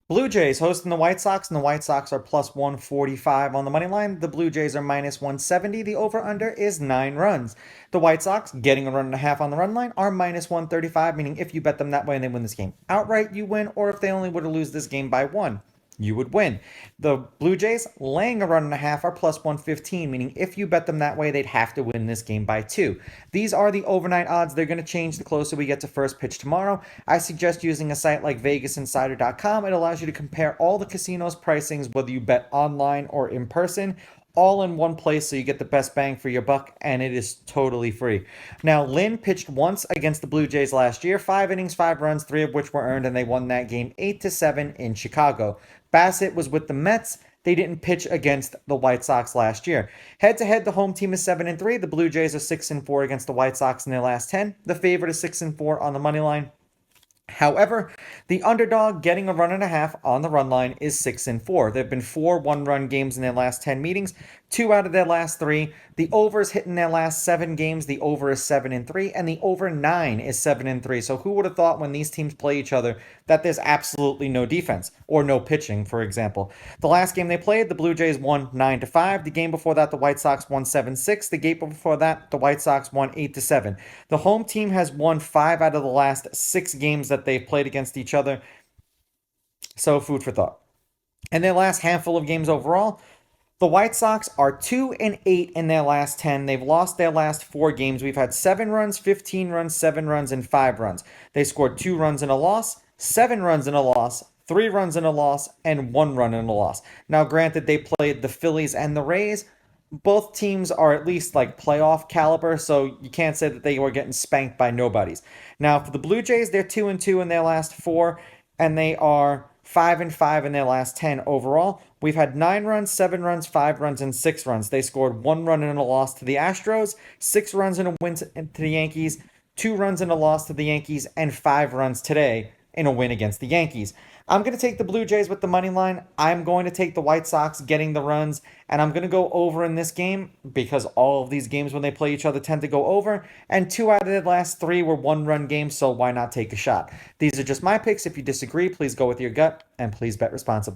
Blue Jays hosting the White Sox, and the White Sox are plus 145 on the money line. The Blue Jays are minus 170. The over-under is 9 runs. The White Sox, getting a run and a half on the run line, are minus 135, meaning if you bet them that way and they win this game outright, you win, or if they only were to lose this game by 1, you would win. The Blue Jays laying a run and a half are plus 115, meaning if you bet them that way, they'd have to win this game by 2. These are the overnight odds. They're going to change the closer we get to first pitch tomorrow. I suggest using a site like VegasInsider.com. It allows you to compare all the casinos' pricings, whether you bet online or in person, all in one place so you get the best bang for your buck, and it is totally free. Now, Lynn pitched once against the Blue Jays last year, 5 innings, 5 runs, 3 of which were earned, and they won that game 8-7 in Chicago. Bassett was with the Mets. They didn't pitch against the White Sox last year. Head to head, the home team is 7-3. The Blue Jays are 6-4 against the White Sox in their last 10. The favorite is 6-4 on the money line. However, the underdog getting a run and a half on the run line is 6-4. There have been 4 one-run games in their last 10 meetings, 2 out of their last 3. The overs hit in their last 7 games. The over is 7-3, and the over 9 is 7-3. So who would have thought when these teams play each other that there's absolutely no defense or no pitching, for example? The last game they played, the Blue Jays won 9-5. The game before that, the White Sox won 7-6. The game before that, the White Sox won 8-7. The home team has won 5 out of the last 6 games that they've played against each other. So food for thought. In their last handful of games overall, the White Sox are 2-8 in their last 10. They've lost their last 4 games. We've had 7 runs, 15 runs, 7 runs, and 5 runs. They scored 2 runs in a loss, 7 runs in a loss, 3 runs in a loss, and 1 run in a loss. Now, granted, they played the Phillies and the Rays. Both teams are at least like playoff caliber, so you can't say that they were getting spanked by nobodies. Now, for the Blue Jays, they're 2-2 in their last 4, and they are 5-5 in their last 10 overall. We've had 9 runs, 7 runs, 5 runs, and 6 runs. They scored 1 run in a loss to the Astros, 6 runs in a win to the Yankees, 2 runs in a loss to the Yankees, and 5 runs today in a win against the Yankees. I'm going to take the Blue Jays with the money line. I'm going to take the White Sox getting the runs, and I'm going to go over in this game because all of these games when they play each other tend to go over, and 2 out of the last 3 were one-run games, so why not take a shot? These are just my picks. If you disagree, please go with your gut, and please bet responsibly.